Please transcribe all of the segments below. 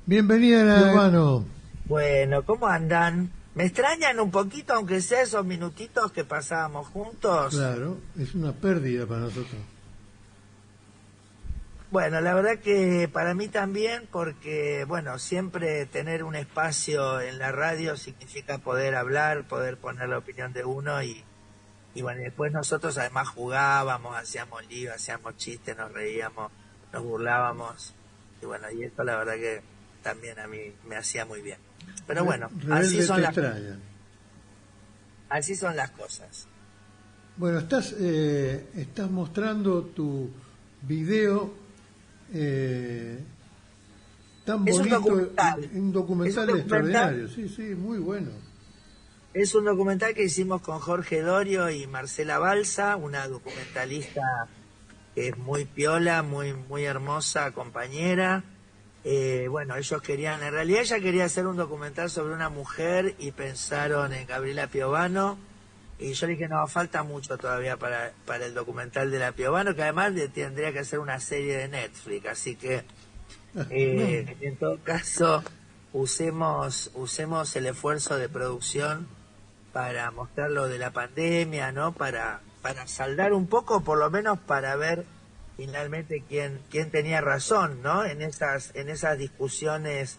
Bienvenida, hermano. Bueno, ¿cómo andan? ¿Me extrañan un poquito, aunque sea esos minutitos que pasábamos juntos? Claro, es una pérdida para nosotros. Bueno, la verdad que para mí también, porque, bueno, siempre tener un espacio en la radio significa poder hablar, poder poner la opinión de uno y bueno, y después nosotros además jugábamos, hacíamos lío, hacíamos chistes, nos reíamos, nos burlábamos y bueno, y esto la verdad que también a mí me hacía muy bien. Pero bueno, Rebelde te extraña. así son las cosas. Bueno, estás mostrando tu video eh, tan Es un bonito, documental. un Es un documental documental, extraordinario. Sí, sí, muy bueno. es un documental que hicimos con Jorge Dorio y Marcela Balsa, una documentalista que es muy piola, muy hermosa compañera. Bueno, ellos querían, en realidad ella quería hacer un documental sobre una mujer y pensaron en Gabriela Piovano. Y yo le dije, no, falta mucho todavía para el documental de la Piovano, que además tendría que hacer una serie de Netflix. Así que, en todo caso, usemos el esfuerzo de producción para mostrar lo de la pandemia, ¿no? Para saldar un poco, por lo menos para ver finalmente quién tenía razón, ¿no? En esas discusiones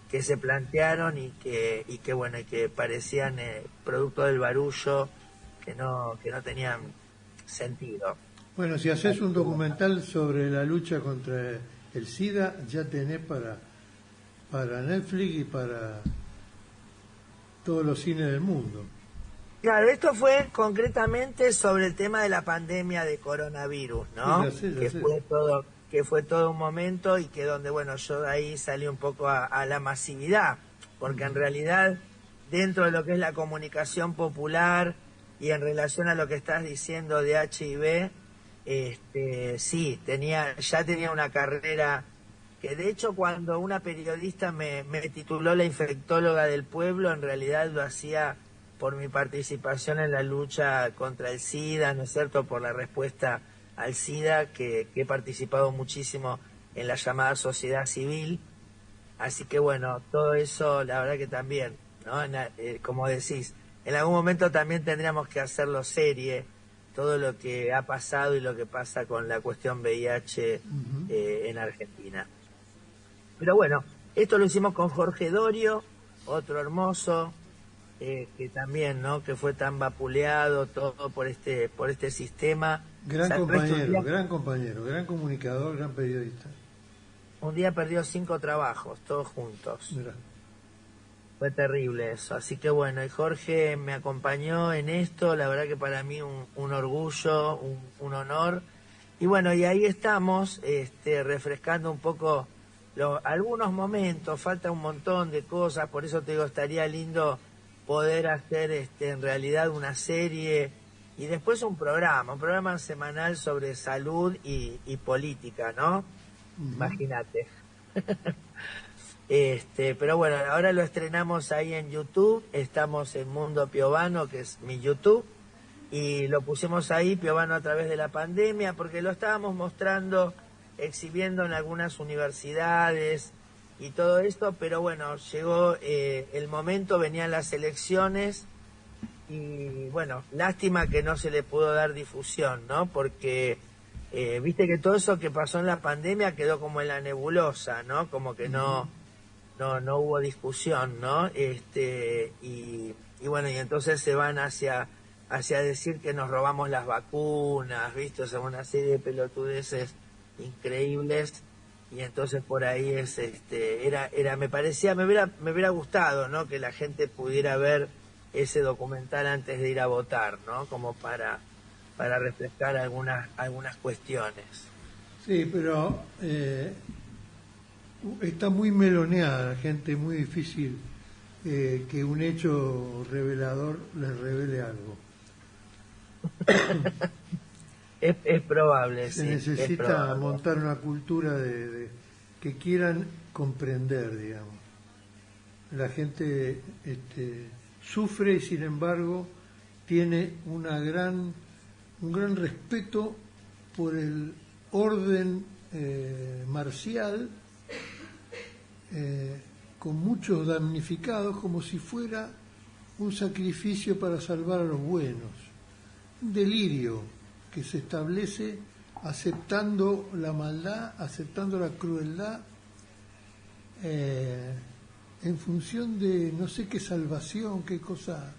que se plantearon y que bueno, y que parecían producto del barullo, que no tenían sentido. Bueno, si haces Así un que bueno. documental sobre la lucha contra el SIDA, ya tenés para Netflix y para todos los cines del mundo. Claro, esto fue concretamente sobre el tema de la pandemia de coronavirus, Sí, ¿no? ya Que sé. fue todo un momento y que donde, bueno, yo de ahí salí un poco a la masividad, porque en realidad dentro de lo que es la comunicación popular y en relación a lo que estás diciendo de HIV, sí, ya tenía una carrera que de hecho cuando una periodista me tituló la infectóloga del pueblo, en realidad lo hacía por mi participación en la lucha contra el SIDA, ¿no es cierto?, por la respuesta al SIDA, que he participado muchísimo en la llamada sociedad civil. Así que bueno, todo eso, la verdad que también, ¿no? Como decís, en algún momento también tendríamos que hacerlo serie, todo lo que ha pasado y lo que pasa con la cuestión VIH en Argentina. Pero bueno, esto lo hicimos con Jorge Dorio, otro hermoso, que también, ¿no? Que fue tan vapuleado todo por este sistema. Sabes que Gran compañero, gran comunicador, gran periodista. un día perdió 5 trabajos, todos juntos. Mirá. Fue terrible eso. Así que bueno, y Jorge me acompañó en esto, la verdad que para mí un orgullo, un honor. Y bueno, y ahí estamos, refrescando un poco algunos momentos, falta un montón de cosas, por eso te digo, estaría lindo poder hacer en realidad una serie y después un programa semanal sobre salud y política, ¿no? Ujú. Imagínate. Pero bueno, ahora lo estrenamos ahí en YouTube, estamos en Mundo Piovano, que es mi YouTube, y lo pusimos ahí, Piovano a través de la pandemia, porque lo estábamos mostrando, exhibiendo en algunas universidades y todo esto, pero bueno, llegó el momento, venían las elecciones y bueno, lástima que no se le pudo dar difusión, ¿no? Porque viste que todo eso que pasó en la pandemia quedó como en la nebulosa, ¿no? Como que no hubo discusión, ¿no? Y bueno, y entonces se van hacia decir que nos robamos las vacunas, ¿viste? O sea, una serie de pelotudeces increíbles. Y entonces por ahí me hubiera gustado, ¿no? Que la gente pudiera ver ese documental antes de ir a votar, ¿no? Como para refrescar algunas cuestiones. Sí, pero está muy meloneada la gente, muy difícil que un hecho revelador les revele algo. Es probable, Se sí, es necesita probable. montar una cultura que quieran comprender, digamos. La gente sufre y sin embargo tiene un gran respeto por el orden marcial con muchos damnificados, como si fuera un sacrificio para salvar a los buenos. Un delirio que se establece aceptando la maldad, aceptando la crueldad, en función de no sé qué salvación, qué cosa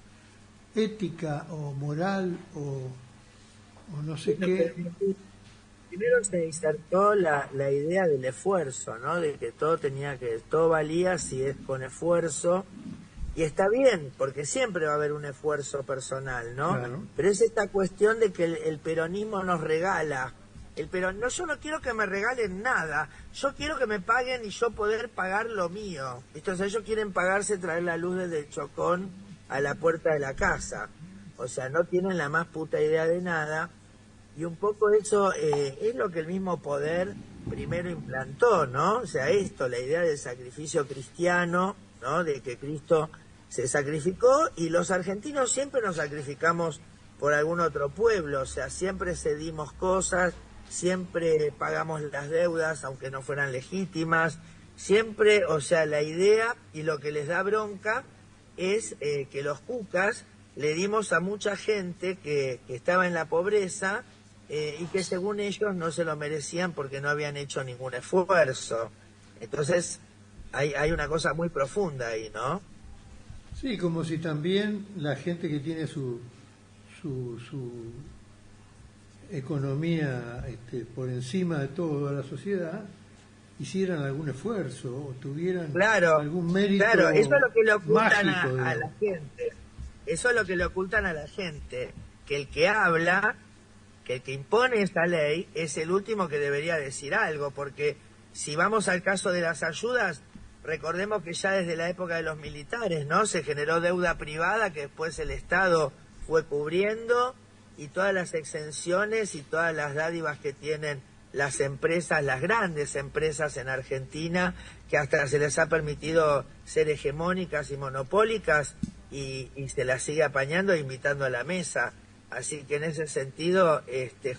ética o moral o no sé qué. Primero se insertó la idea del esfuerzo, ¿no? De que todo valía si es con esfuerzo. Y está bien, porque siempre va a haber un esfuerzo personal, ¿no? Claro. Pero es esta cuestión de que el peronismo nos regala. No, yo no quiero que me regalen nada. Yo quiero que me paguen y yo poder pagar lo mío. Entonces ellos quieren pagarse traer la luz desde el Chocón a la puerta de la casa. O sea, no tienen la más puta idea de nada. Y un poco eso es lo que el mismo poder primero implantó, ¿no? O sea, la idea del sacrificio cristiano, ¿no? De que Cristo se sacrificó y los argentinos siempre nos sacrificamos por algún otro pueblo, o sea, siempre cedimos cosas, siempre pagamos las deudas aunque no fueran legítimas, siempre, o sea, la idea y lo que les da bronca es que los cucas le dimos a mucha gente que estaba en la pobreza y que según ellos no se lo merecían porque no habían hecho ningún esfuerzo. Entonces hay una cosa muy profunda ahí, ¿no? Sí, como si también la gente que tiene su economía por encima de toda la sociedad hicieran algún esfuerzo o tuvieran algún mérito. Claro, eso es lo que le ocultan mágico, a la gente. Eso es lo que le ocultan a la gente, que el que habla, que el que impone esta ley es el último que debería decir algo, porque si vamos al caso de las ayudas, recordemos que ya desde la época de los militares, ¿no? Se generó deuda privada que después el Estado fue cubriendo y todas las exenciones y todas las dádivas que tienen las empresas, las grandes empresas en Argentina, que hasta se les ha permitido ser hegemónicas y monopólicas y se las sigue apañando e invitando a la mesa. Así que en ese sentido,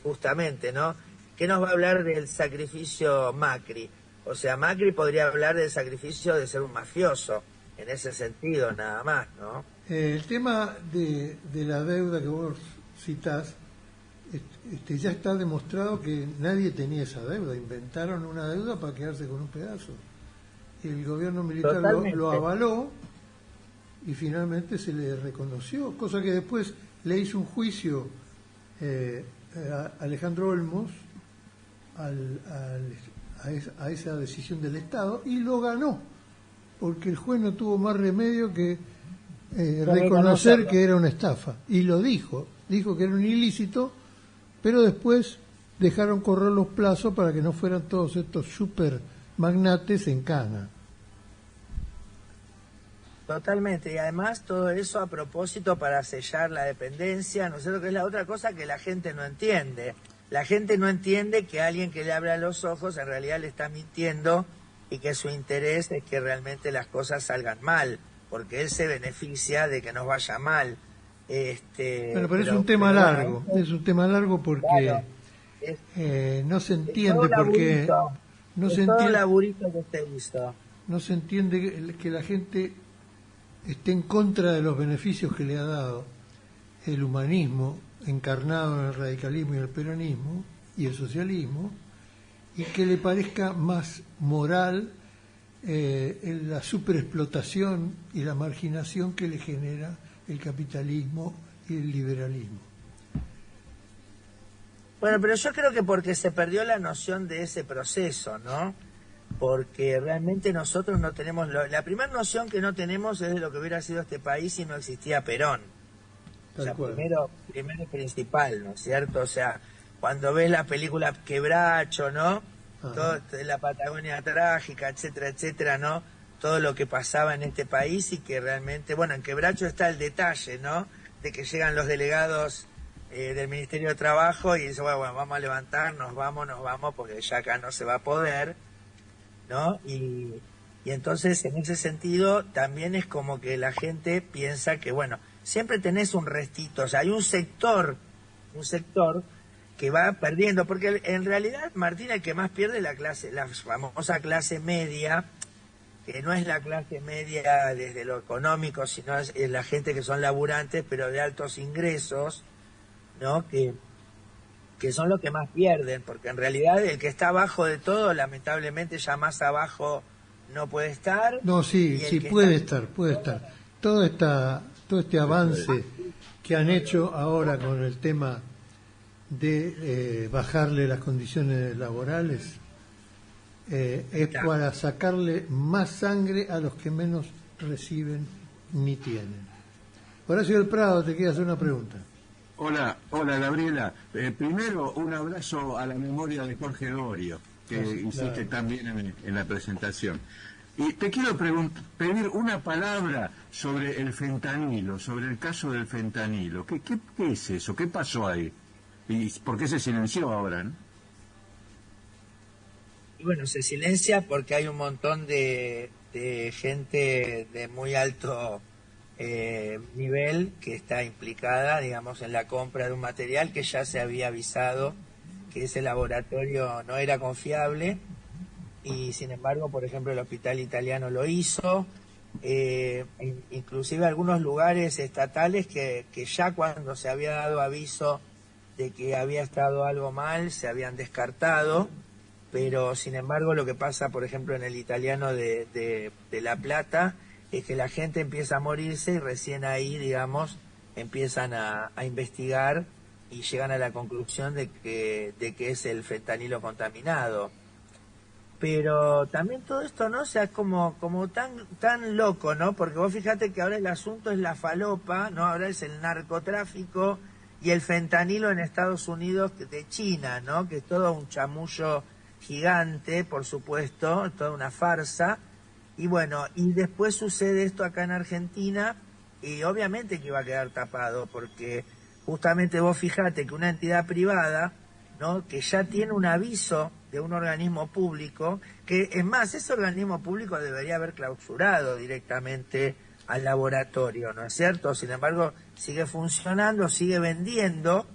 justamente, ¿no? ¿Qué nos va a hablar del sacrificio Macri? O sea, Macri podría hablar del sacrificio de ser un mafioso, en ese sentido, nada más, ¿no? El tema de la deuda que vos citás, ya está demostrado que nadie tenía esa deuda. Inventaron una deuda para quedarse con un pedazo. Y el gobierno militar lo avaló y finalmente se le reconoció, cosa que después le hizo un juicio a Alejandro Olmos a esa decisión del Estado y lo ganó, porque el juez no tuvo más remedio que reconocer que era una estafa, y lo dijo que era un ilícito, pero después dejaron correr los plazos para que no fueran todos estos super magnates en cana. Totalmente, y además todo eso a propósito para sellar la dependencia, ¿no sé lo que es la otra cosa que la gente no entiende? La gente no entiende que alguien que le abre los ojos en realidad le está mintiendo y que su interés es que realmente las cosas salgan mal, porque él se beneficia de que nos vaya mal. Pero es un tema largo, es un tema largo porque claro, no se entiende por qué... No se entiende, laburito que se hizo. No se entiende que la gente esté en contra de los beneficios que le ha dado el humanismo encarnado en el radicalismo y el peronismo y el socialismo, y que le parezca más moral la superexplotación y la marginación que le genera el capitalismo y el liberalismo. Bueno, pero yo creo que porque se perdió la noción de ese proceso, ¿no? Porque realmente nosotros no tenemos... La primera noción que no tenemos es de lo que hubiera sido este país si no existía Perón. O sea, primero y principal, ¿no es cierto? O sea, cuando ves la película Quebracho, ¿no? Todo, la Patagonia trágica, etcétera, etcétera, ¿no? Todo lo que pasaba en este país y que realmente... Bueno, en Quebracho está el detalle, ¿no? De que llegan los delegados del Ministerio de Trabajo y dicen, bueno, vamos a levantarnos, vamos, porque ya acá no se va a poder, ¿no? Y entonces, en ese sentido, también es como que la gente piensa que, bueno, siempre tenés un restito, o sea, hay un sector que va perdiendo, porque en realidad, Martín, el que más pierde es la famosa clase media, que no es la clase media desde lo económico, sino es la gente que son laburantes, pero de altos ingresos, ¿no? Que son los que más pierden, porque en realidad el que está abajo de todo, lamentablemente ya más abajo no puede estar. No, sí, Y el sí, que puede está... estar, puede estar. Todo este avance que han hecho ahora con el tema de bajarle las condiciones laborales es Claro. para sacarle más sangre a los que menos reciben ni tienen. Horacio del Prado, te quiero hacer una pregunta. Hola, hola Gabriela. Primero, un abrazo a la memoria de Jorge Dorio, que Sí, hiciste claro. también en la presentación. Y te quiero pedir una palabra sobre el fentanilo, sobre el caso del fentanilo. ¿Qué es eso? ¿Qué pasó ahí? ¿Y por qué se silenció ahora, no? Y bueno, se silencia porque hay un montón de gente de muy alto nivel que está implicada, digamos, en la compra de un material que ya se había avisado que ese laboratorio no era confiable y sin embargo, por ejemplo, el hospital italiano lo hizo, inclusive algunos lugares estatales que ya cuando se había dado aviso de que había estado algo mal, se habían descartado, pero sin embargo lo que pasa, por ejemplo, en el italiano de La Plata, es que la gente empieza a morirse y recién ahí, digamos, empiezan a investigar y llegan a la conclusión de que es el fentanilo contaminado. Pero también todo esto, ¿no? O sea, es como tan loco, ¿no? Porque vos fíjate que ahora el asunto es la falopa, ¿no? Ahora es el narcotráfico y el fentanilo en Estados Unidos de China, ¿no? Que es todo un chamullo gigante, por supuesto, toda una farsa. Y bueno, y después sucede esto acá en Argentina y obviamente que iba a quedar tapado porque justamente vos fijate que una entidad privada, ¿no? Que ya tiene un aviso de un organismo público, que es más, ese organismo público debería haber clausurado directamente al laboratorio, ¿no es cierto? Sin embargo, sigue funcionando, sigue vendiendo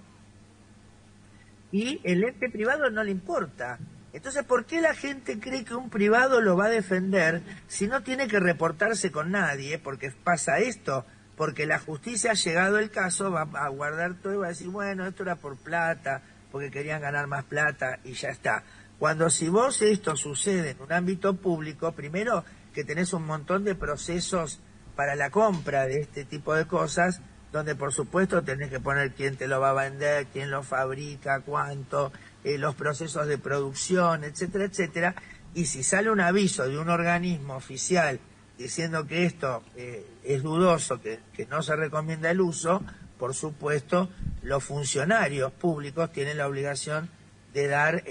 y el ente privado no le importa. Entonces, ¿por qué la gente cree que un privado lo va a defender si no tiene que reportarse con nadie? Porque pasa esto, porque la justicia, ha llegado el caso, va a guardar todo y va a decir, bueno, esto era por plata, porque querían ganar más plata y ya está. Cuando si vos esto sucede en un ámbito público, primero que tenés un montón de procesos para la compra de este tipo de cosas, donde por supuesto tenés que poner quién te lo va a vender, quién lo fabrica, cuánto, los procesos de producción, etcétera, etcétera. Y si sale un aviso de un organismo oficial diciendo que esto es dudoso, que no se recomienda el uso, por supuesto, los funcionarios públicos tienen la obligación de dar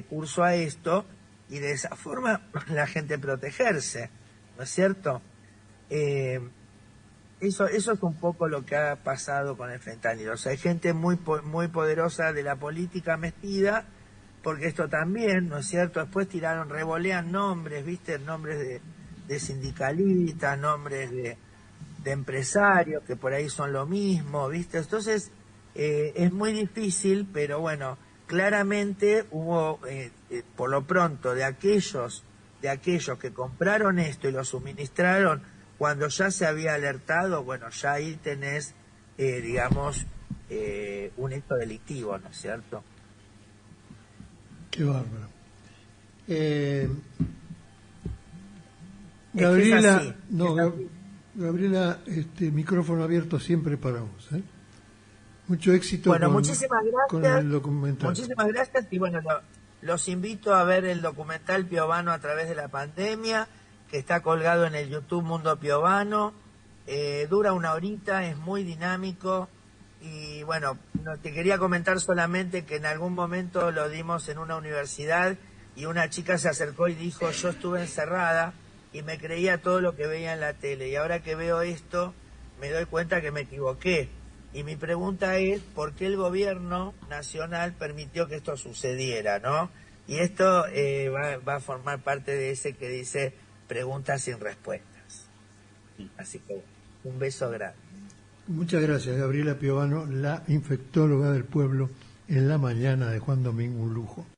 curso a esto y de esa forma la gente protegerse, ¿no es cierto? Eso es un poco lo que ha pasado con el fentanilo. O sea, hay gente muy poderosa de la política metida, porque esto también, ¿no es cierto? Después revolean nombres, ¿viste? Nombres de sindicalistas, nombres de empresarios, que por ahí son lo mismo, ¿viste? Entonces, es muy difícil, pero bueno, claramente hubo, por lo pronto, de aquellos que compraron esto y lo suministraron, cuando ya se había alertado, bueno, ya ahí tenés, digamos, un hecho delictivo, ¿no es cierto? Qué bárbaro. Eh, Es que es Gabriela, así, no, es así. Gabriela, micrófono abierto siempre para vos. Mucho éxito Bueno, muchísimas con gracias, el documental. muchísimas gracias y bueno, los invito a ver el documental Piovano a través de la pandemia, que está colgado en el YouTube Mundo Piovano, dura 1 horita, es muy dinámico y bueno, te quería comentar solamente que en algún momento lo dimos en una universidad y una chica se acercó y dijo, yo estuve encerrada y me creía todo lo que veía en la tele y ahora que veo esto me doy cuenta que me equivoqué. Y mi pregunta es, ¿por qué el gobierno nacional permitió que esto sucediera, no? Y esto va a formar parte de ese que dice preguntas sin respuestas. Así que un beso grande. Muchas gracias, Gabriela Piovano, la infectóloga del pueblo, en la mañana de Juan Domingo, un lujo.